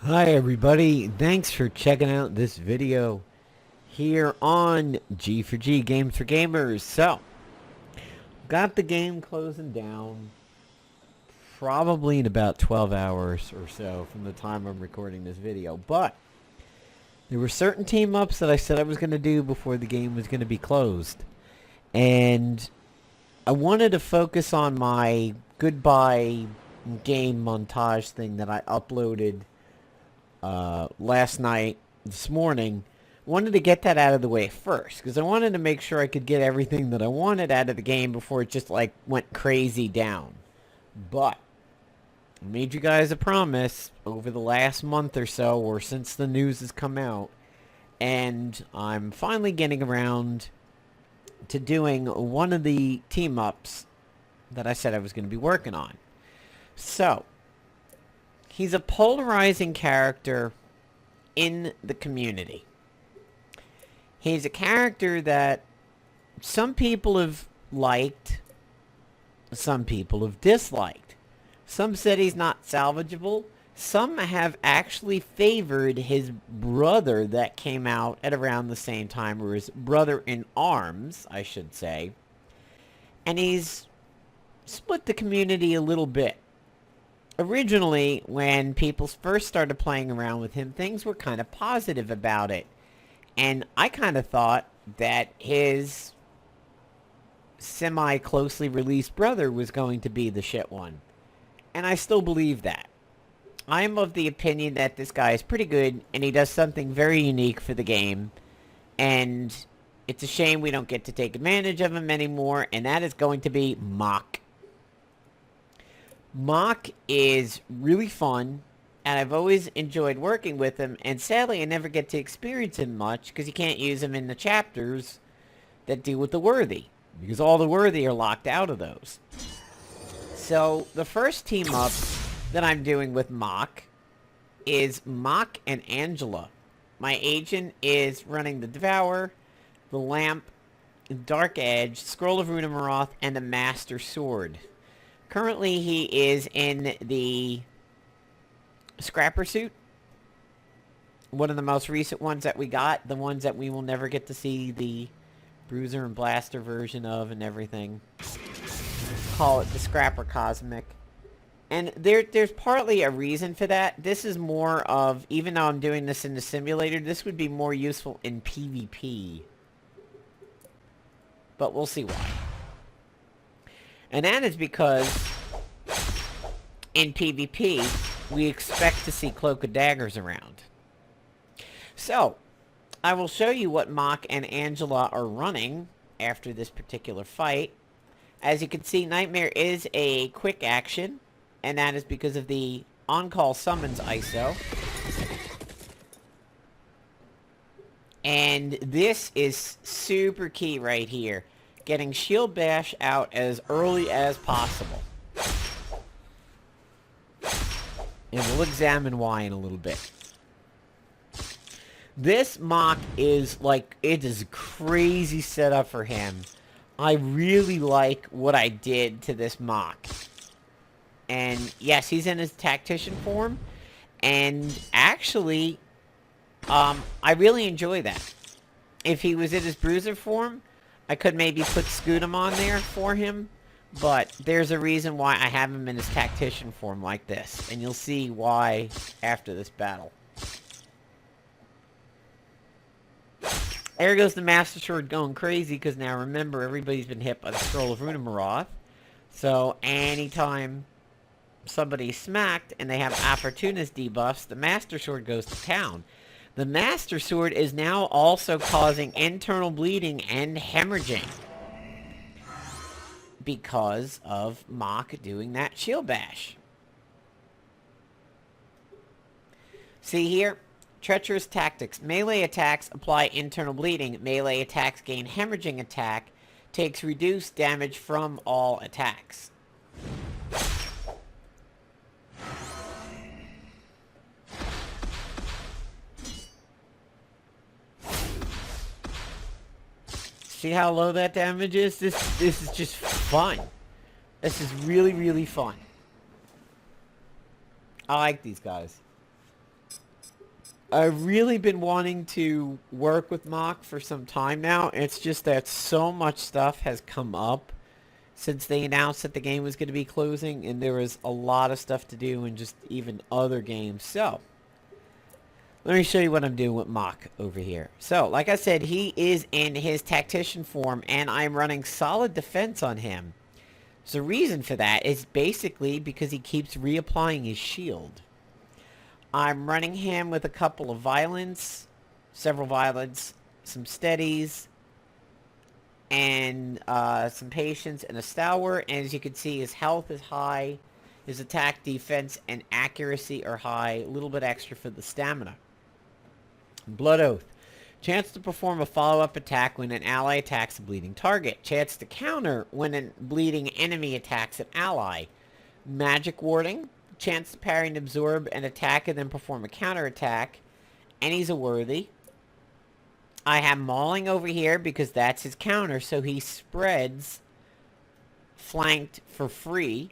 Hi everybody, thanks for checking out this video here on G for G, Games for Gamers. So, got the game closing down probably in about 12 hours or so from the time I'm recording this video. But, there were certain team ups that I said I was going to do before the game was going to be closed. And I wanted to focus on my goodbye game montage thing that I uploaded last night, this morning. Wanted to get that out of the way first, because I wanted to make sure I could get everything that I wanted out of the game before it just, like, went crazy down. But, I made you guys a promise over the last month or so, or since the news has come out, and I'm finally getting around to doing one of the team-ups that I said I was going to be working on. So, he's a polarizing character in the community. He's a character that some people have liked, some people have disliked. Some said he's not salvageable. Some have actually favored his brother that came out at around the same time, or his brother in arms, I should say. And he's split the community a little bit. Originally, when people first started playing around with him, things were kind of positive about it. And I kind of thought that his semi-closely released brother was going to be the shit one. And I still believe that. I am of the opinion that this guy is pretty good, and he does something very unique for the game. And it's a shame we don't get to take advantage of him anymore, and that is going to be AMokk. AMokk is really fun, and I've always enjoyed working with him, and sadly I never get to experience him much, because you can't use him in the chapters that deal with the worthy, because all the worthy are locked out of those. So, the first team up that I'm doing with AMokk is AMokk and Angela. My agent is running the Devour, the Lamp, Dark Edge, Scroll of Runemeroth, and the Master Sword. Currently, he is in the Scrapper suit. One of the most recent ones that we got. The ones that we will never get to see the Bruiser and Blaster version of and everything. Call it the Scrapper Cosmic. And there's partly a reason for that. This is more of, even though I'm doing this in the simulator, this would be more useful in PvP. But we'll see why. And that is because in PvP, we expect to see Cloak of Daggers around. So, I will show you what AMokk and Angela are running after this particular fight. As you can see, Nightmare is a quick action, and that is because of the on-call summons ISO. And this is super key right here. Getting Shield Bash out as early as possible. And we'll examine why in a little bit. This AMokk is like, it is a crazy setup for him. I really like what I did to this AMokk. And yes, he's in his tactician form. And actually, I really enjoy that. If he was in his bruiser form, I could maybe put Scootum on there for him, but there's a reason why I have him in his tactician form like this, and you'll see why after this battle. There goes the Master Sword going crazy, because now remember, everybody's been hit by the Scroll of Runemeroth, so anytime somebody's smacked and they have Opportunist debuffs, the Master Sword goes to town. The Master Sword is now also causing internal bleeding and hemorrhaging because of AMokk doing that Shield Bash. See here? Treacherous Tactics. Melee attacks apply internal bleeding. Melee attacks gain hemorrhaging attack. Takes reduced damage from all attacks. See how low that damage is? This is just fun. This is really, really fun. I like these guys. I've really been wanting to work with AMokk for some time now. It's just that so much stuff has come up since they announced that the game was going to be closing, and there was a lot of stuff to do and just even other games. So, let me show you what I'm doing with AMokk over here. So, like I said, he is in his tactician form, and I'm running solid defense on him. So the reason for that is basically because he keeps reapplying his shield. I'm running him with a couple of violence, several violence, some steadies, and some patience and a stalwart. And as you can see, his health is high, his attack, defense, and accuracy are high. A little bit extra for the stamina. Blood Oath. Chance to perform a follow-up attack when an ally attacks a bleeding target. Chance to counter when a bleeding enemy attacks an ally. Magic Warding. Chance to parry and absorb an attack and then perform a counterattack. And he's a worthy. I have Mauling over here because that's his counter, so he spreads flanked for free.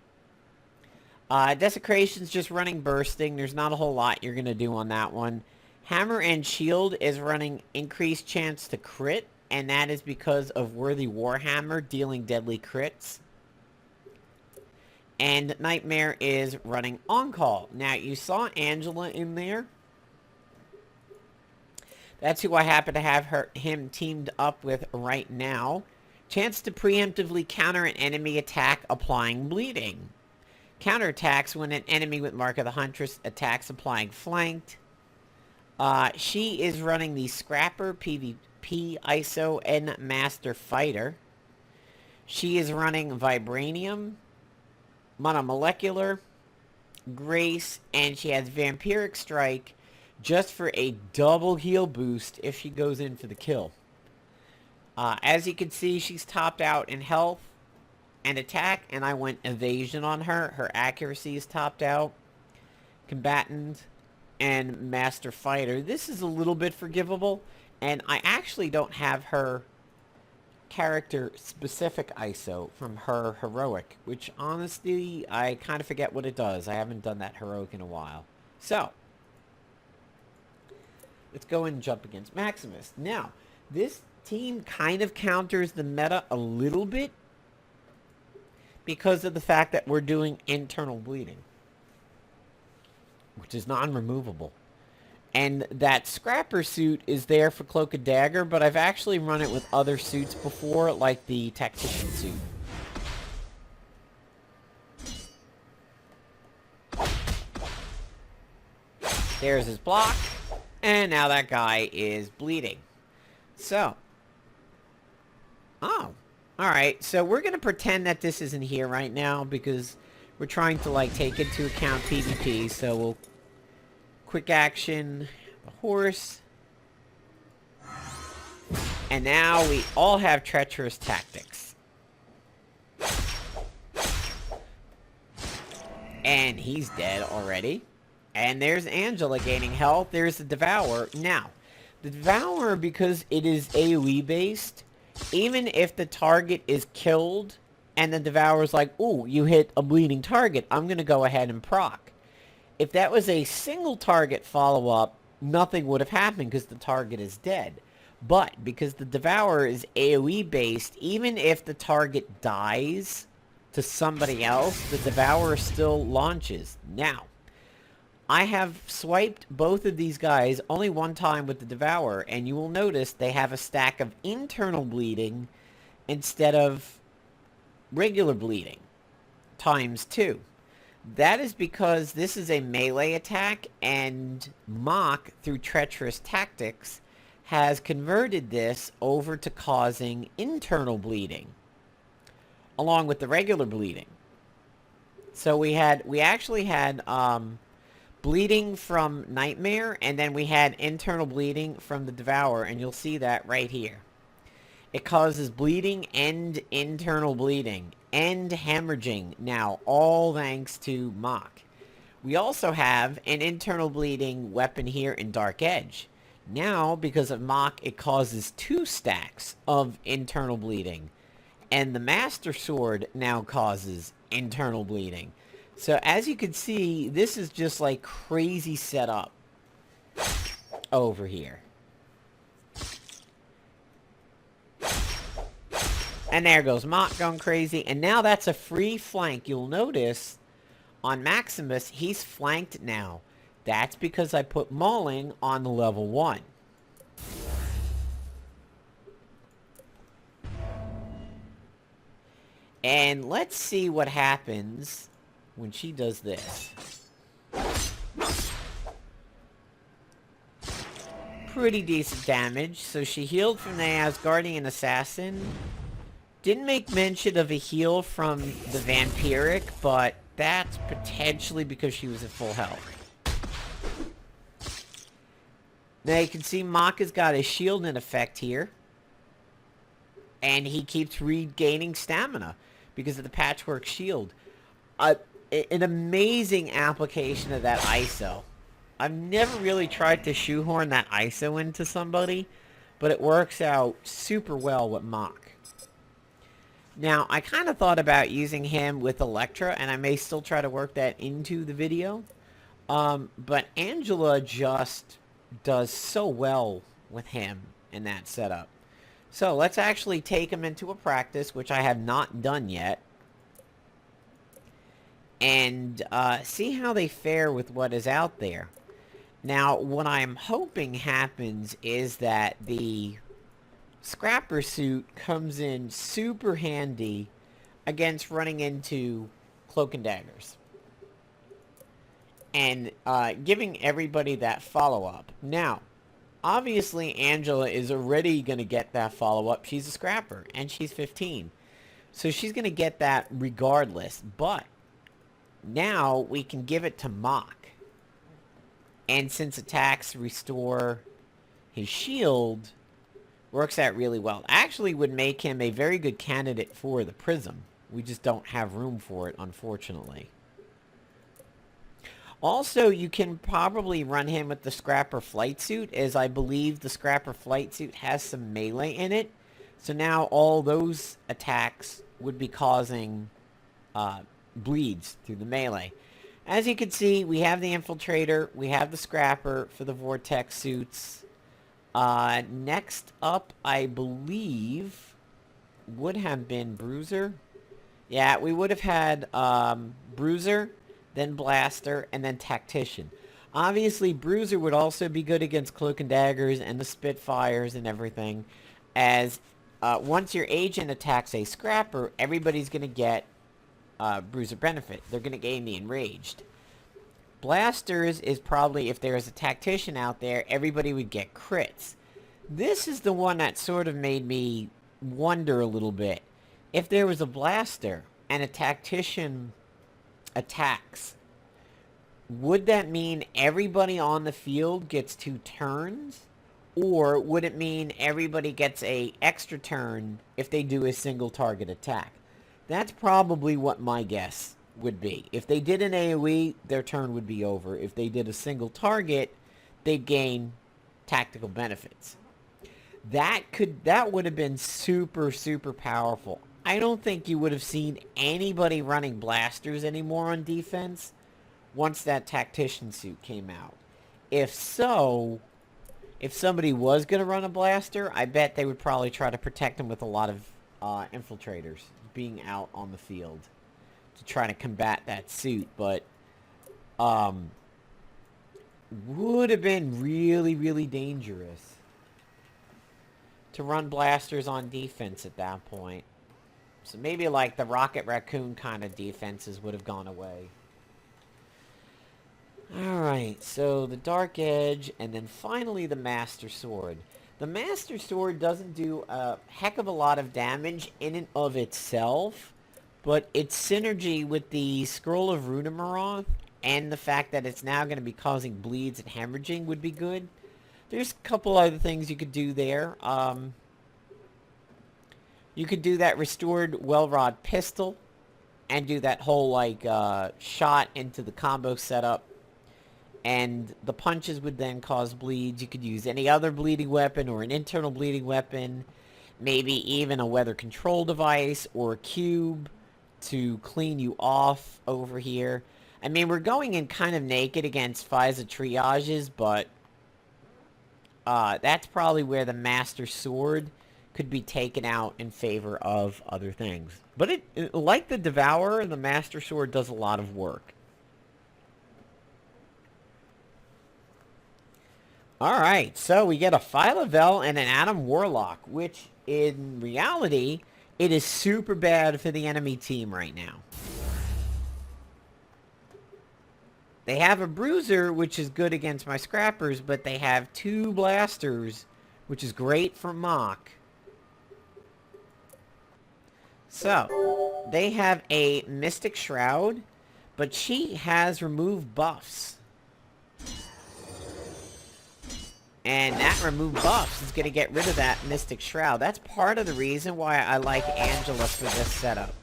Desecration's just running bursting. There's not a whole lot you're going to do on that one. Hammer and Shield is running increased chance to crit, and that is because of Worthy Warhammer dealing deadly crits. And Nightmare is running On Call. Now, you saw Angela in there. That's who I happen to have him teamed up with right now. Chance to preemptively counter an enemy attack applying bleeding. Counterattacks when an enemy with Mark of the Huntress attacks applying flanked. She is running the Scrapper, PvP, ISO, and Master Fighter. She is running Vibranium, Monomolecular, Grace, and she has Vampiric Strike just for a double heal boost if she goes in for the kill. As you can see, she's topped out in health and attack, and I went Evasion on her. Her accuracy is topped out. Combatant and Master Fighter. This is a little bit forgivable, and I actually don't have her character specific ISO from her heroic, which honestly I kind of forget what it does. I haven't done that heroic in a while. So let's go and jump against Maximus. Now, this team kind of counters the meta a little bit because of the fact that we're doing internal bleeding, which is non-removable. And that Scrapper suit is there for Cloak and Dagger, but I've actually run it with other suits before, like the Tactician suit. There's his block, and now that guy is bleeding. So, alright, so we're going to pretend that this isn't here right now, because we're trying to, like, take into account PvP, so we'll quick action the horse. And now we all have treacherous tactics. And he's dead already. And there's Angela gaining health. There's the Devourer. Now, the Devourer, because it is AoE based, even if the target is killed and the Devourer's like, ooh, you hit a bleeding target, I'm going to go ahead and proc. If that was a single target follow-up, nothing would have happened because the target is dead. But because the Devourer is AoE based, even if the target dies to somebody else, the Devourer still launches. Now, I have swiped both of these guys only one time with the Devourer, and you will notice they have a stack of internal bleeding instead of regular bleeding, ×2. That is because this is a melee attack, and AMokk, through treacherous tactics, has converted this over to causing internal bleeding, along with the regular bleeding. So we actually had bleeding from Nightmare, and then we had internal bleeding from the Devourer, and you'll see that right here. It causes bleeding and internal bleeding and hemorrhaging, now all thanks to AMokk. We also have an internal bleeding weapon here in Dark Edge. Now, because of AMokk, it causes 2 stacks of internal bleeding. And the Master Sword now causes internal bleeding. So as you can see, this is just like crazy setup. over here. And there goes AMokk going crazy. And now that's a free flank. You'll notice on Maximus, he's flanked now. That's because I put mauling on the level 1. And let's see what happens when she does this. Pretty decent damage. So she healed from the Asgardian Assassin. Didn't make mention of a heal from the Vampiric, but that's potentially because she was at full health. Now you can see AMokk has got a shield in effect here. And he keeps regaining stamina because of the patchwork shield. An amazing application of that ISO. I've never really tried to shoehorn that ISO into somebody, but it works out super well with AMokk. Now, I kind of thought about using him with Elektra, and I may still try to work that into the video. But Angela just does so well with him in that setup. So, let's actually take him into a practice, which I have not done yet. And see how they fare with what is out there. Now, what I'm hoping happens is that the Scrapper suit comes in super handy against running into Cloak and Daggers. And giving everybody that follow-up. Now, obviously Angela is already going to get that follow-up. She's a Scrapper, and she's 15. So she's going to get that regardless. But now we can give it to AMokk. And since attacks restore his shield, works out really well. Actually would make him a very good candidate for the Prism. We just don't have room for it, unfortunately. Also, you can probably run him with the Scrapper Flight Suit, as I believe the Scrapper Flight Suit has some melee in it. So now all those attacks would be causing bleeds through the melee. As you can see, we have the Infiltrator, we have the Scrapper for the Vortex suits. Next up, I believe, would have been Bruiser. Yeah, we would have had Bruiser, then Blaster, and then Tactician. Obviously, Bruiser would also be good against Cloak and Daggers and the Spitfires and everything, as once your agent attacks a Scrapper, everybody's going to get Bruiser benefit. They're going to gain the Enraged. Blasters is probably, if there is a Tactician out there, everybody would get crits. This is the one that sort of made me wonder a little bit. If there was a Blaster and a Tactician attacks, would that mean everybody on the field gets 2 turns? Or would it mean everybody gets a extra turn if they do a single target attack? That's probably what my guess would be. If they did an AoE, their turn would be over. If they did a single target, they'd gain tactical benefits. That would have been super, super powerful. I don't think you would have seen anybody running blasters anymore on defense once that Tactician suit came out. If so, if somebody was going to run a blaster, I bet they would probably try to protect them with a lot of infiltrators being out on the field to try to combat that suit. But would have been really, really dangerous to run blasters on defense at that point. So maybe like the Rocket Raccoon kind of defenses would have gone away. Alright, so the Dark Edge, and then finally the Master Sword. The Master Sword doesn't do a heck of a lot of damage in and of itself, but its synergy with the Scroll of Runamaroth and the fact that it's now going to be causing bleeds and hemorrhaging would be good. There's a couple other things you could do there. You could do that restored Wellrod pistol and do that whole like shot into the combo setup. And the punches would then cause bleeds. You could use any other bleeding weapon or an internal bleeding weapon. Maybe even a weather control device or a cube to clean you off over here. I mean, we're going in kind of naked against FISA triages, but that's probably where the Master Sword could be taken out in favor of other things. But like the Devourer, the Master Sword does a lot of work. Alright, so we get a Phyla-Vell and an Adam Warlock, which in reality, it is super bad for the enemy team right now. They have a Bruiser, which is good against my Scrappers, but they have 2 Blasters, which is great for AMokk. So, they have a Mystic Shroud, but she has removed buffs. And that remove buffs is going to get rid of that Mystic Shroud. That's part of the reason why I like Angela for this setup.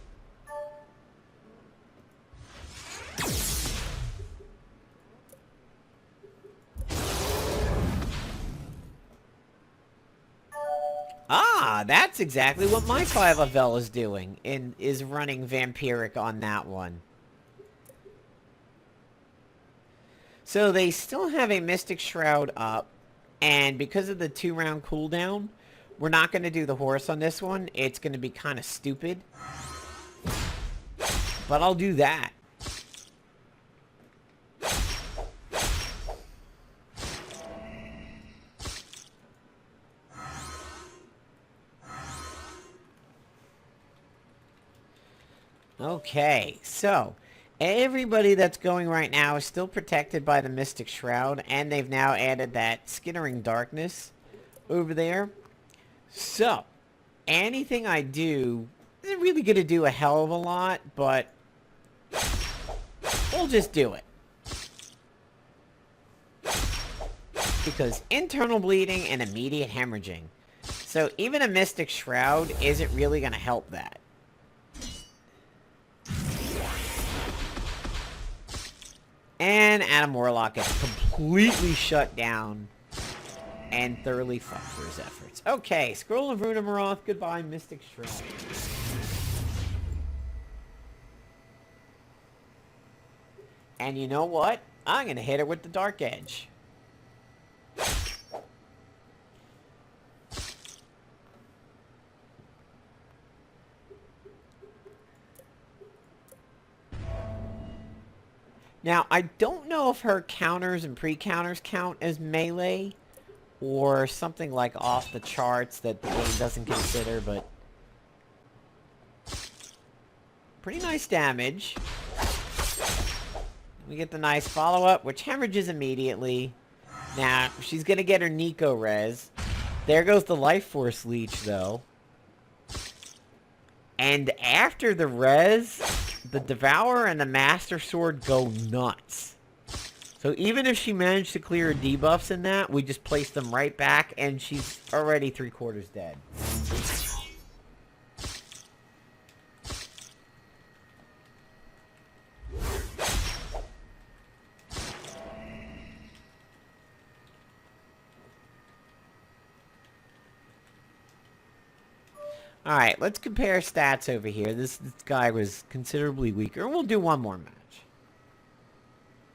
Ah, that's exactly what my Phyla-Vell is doing. And is running Vampiric on that one. So they still have a Mystic Shroud up. And because of the 2-round cooldown, we're not going to do the horse on this one. It's going to be kind of stupid. But I'll do that. Okay, so everybody that's going right now is still protected by the Mystic Shroud, and they've now added that Skittering Darkness over there. So, anything I do isn't really going to do a hell of a lot, but we'll just do it. Because internal bleeding and immediate hemorrhaging. So, even a Mystic Shroud isn't really going to help that. And Adam Warlock gets completely shut down and thoroughly fucked for his efforts. Okay, Scroll of Runemeroth, goodbye, Mystic Shroud. And you know what? I'm going to hit her with the Dark Edge. Now, I don't know if her counters and pre-counters count as melee, or something like off the charts that the game doesn't consider, but pretty nice damage. We get the nice follow-up, which hemorrhages immediately. Now, she's going to get her Nico res. There goes the Life Force Leech, though. And after the res, the Devourer and the Master Sword go nuts. So even if she managed to clear her debuffs in that, we just place them right back, and she's already 3/4 dead. Alright, let's compare stats over here. This guy was considerably weaker. We'll do one more match.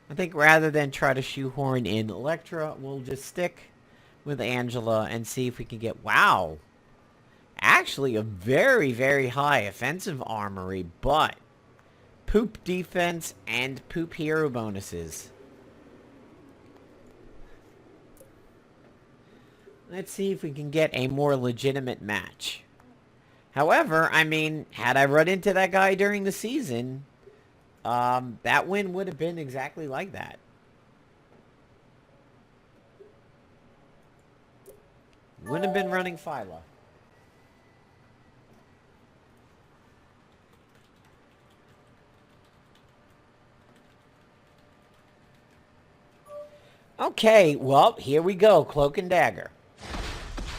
I think rather than try to shoehorn in Electra, we'll just stick with Angela and see if we can get... Wow! Actually, a very, very high offensive armory, but poop defense and poop hero bonuses. Let's see if we can get a more legitimate match. However, I mean, had I run into that guy during the season, that win would have been exactly like that. Wouldn't have been running Phyla. Okay, well, here we go. Cloak and Dagger.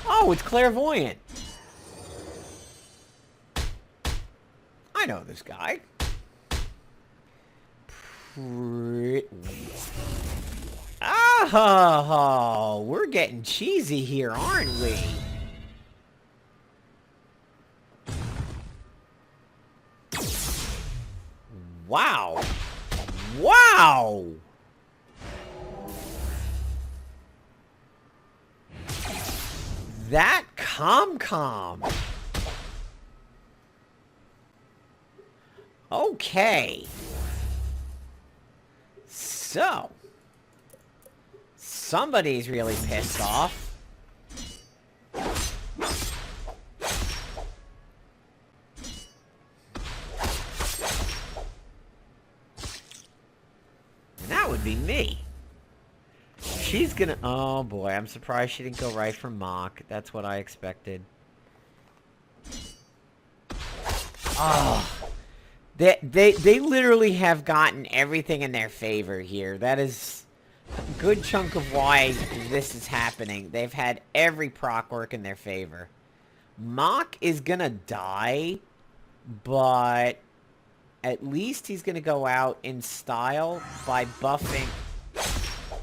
Oh, it's Clairvoyant. I know this guy. Oh, we're getting cheesy here, aren't we? Wow. Wow. that ComCom? Okay. So, somebody's really pissed off. And that would be me. She's gonna... Oh boy, I'm surprised she didn't go right for AMokk. That's what I expected. Oh... They literally have gotten everything in their favor here. That is a good chunk of why this is happening. They've had every proc work in their favor. AMokk is gonna die, but at least he's gonna go out in style by buffing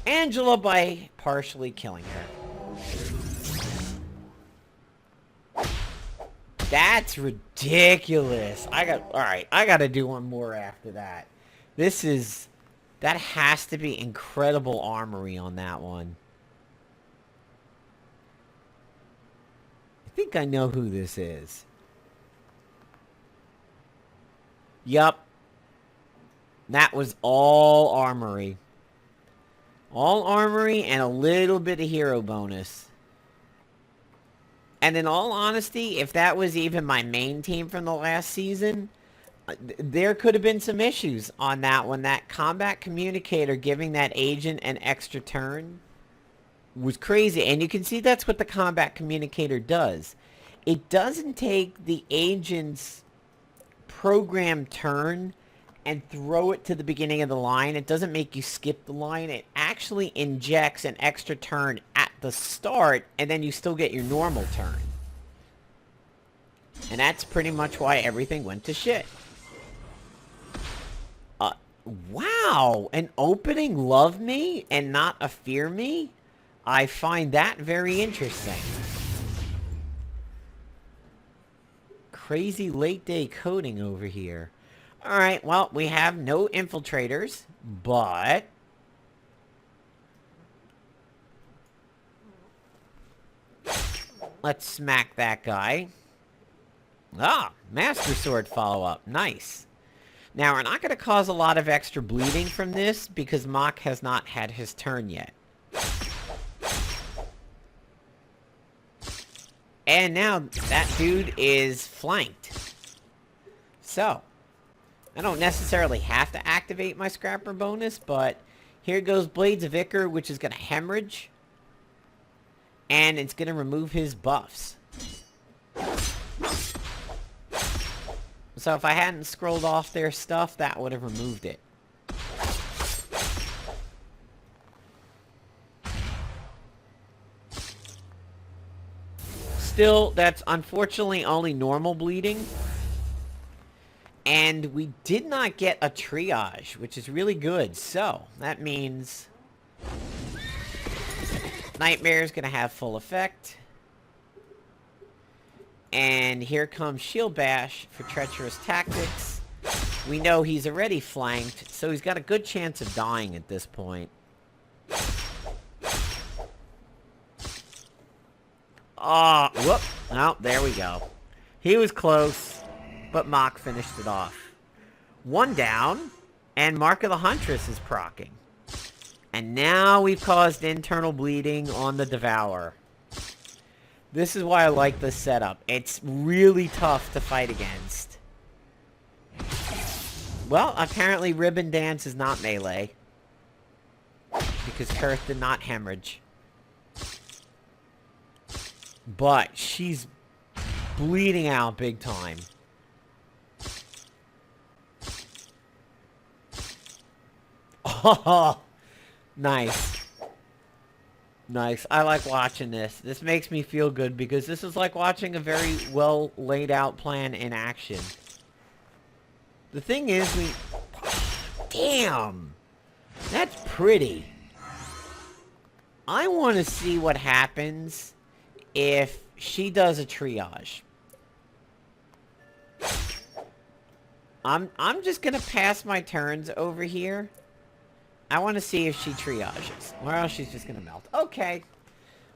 Angela by partially killing her. That's ridiculous. Alright, I gotta do one more after that. That has to be incredible armory on that one. I think I know who this is. Yup. That was all armory. All armory and a little bit of hero bonus. And in all honesty, if that was even my main team from the last season, there could have been some issues on that one. That combat communicator giving that agent an extra turn was crazy. And you can see that's what the combat communicator does. It doesn't take the agent's program turn and throw it to the beginning of the line. It doesn't make you skip the line. It actually injects an extra turn at the start, and then you still get your normal turn. And that's pretty much why everything went to shit. Wow! An opening love me and not a fear me? I find that very interesting. Crazy late day coding over here. Alright, well, we have no infiltrators, but... let's smack that guy. Ah, Master Sword follow-up. Nice. Now, we're not going to cause a lot of extra bleeding from this because AMokk has not had his turn yet. And now that dude is flanked. So, I don't necessarily have to activate my Scrapper bonus, but here goes Blades of Ichor, which is going to hemorrhage. And it's going to remove his buffs. So if I hadn't scrolled off their stuff, that would have removed it. Still, that's unfortunately only normal bleeding. And we did not get a triage, which is really good. So, that means... Nightmare is going to have full effect. And here comes Shield Bash for Treacherous Tactics. We know he's already flanked, so he's got a good chance of dying at this point. Oh, whoop. Oh, there we go. He was close, but AMokk finished it off. One down, and Mark of the Huntress is proccing. And now we've caused internal bleeding on the Devourer. This is why I like this setup. It's really tough to fight against. Well, apparently Ribbon Dance is not melee. Because Kurth did not hemorrhage. But she's bleeding out big time. Oh, nice. Nice. I like watching this. This makes me feel good because this is like watching a very well laid out plan in action. The thing is, damn! That's pretty. I want to see what happens if she does a triage. I'm just gonna pass my turns over here. I want to see if she triages. Or else she's just gonna melt. Okay.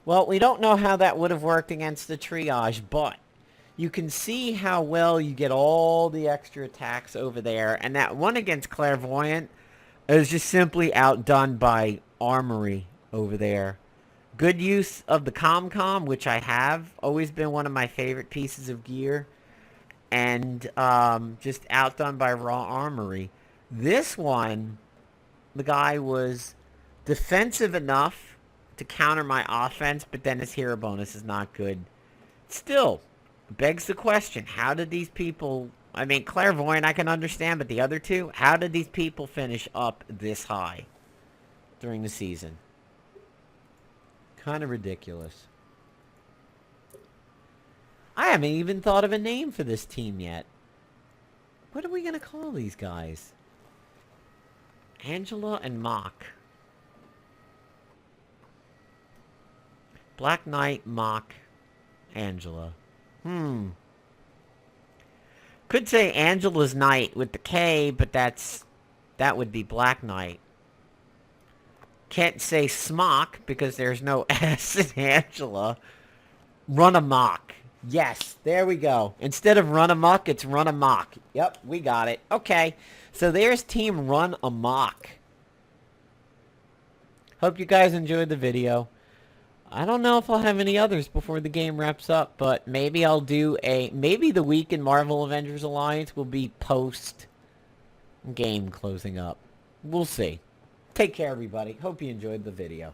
Well, we don't know how that would have worked against the triage, but you can see how well you get all the extra attacks over there. And that one against Clairvoyant is just simply outdone by Armory over there. Good use of the ComCom, which I have. Always been one of my favorite pieces of gear. And just outdone by Raw Armory. This one, the guy was defensive enough to counter my offense, but then his hero bonus is not good. Still, begs the question, how did these people... I mean, Clairvoyant I can understand, but the other two, how did these people finish up this high during the season? Kind of ridiculous. I haven't even thought of a name for this team yet. What are we going to call these guys? Angela and Mock. Black Knight, Mock, Angela. Could say Angela's Knight with the K, but that would be Black Knight. Can't say Smock because there's no S in Angela. Run Amok. Yes, there we go. Instead of Run Amok, it's Run Amok. Yep, we got it. Okay, so there's Team Run Amok. Hope you guys enjoyed the video. I don't know if I'll have any others before the game wraps up, but maybe I'll do maybe the week in Marvel Avengers Alliance will be post game closing up. We'll see. Take care, everybody. Hope you enjoyed the video.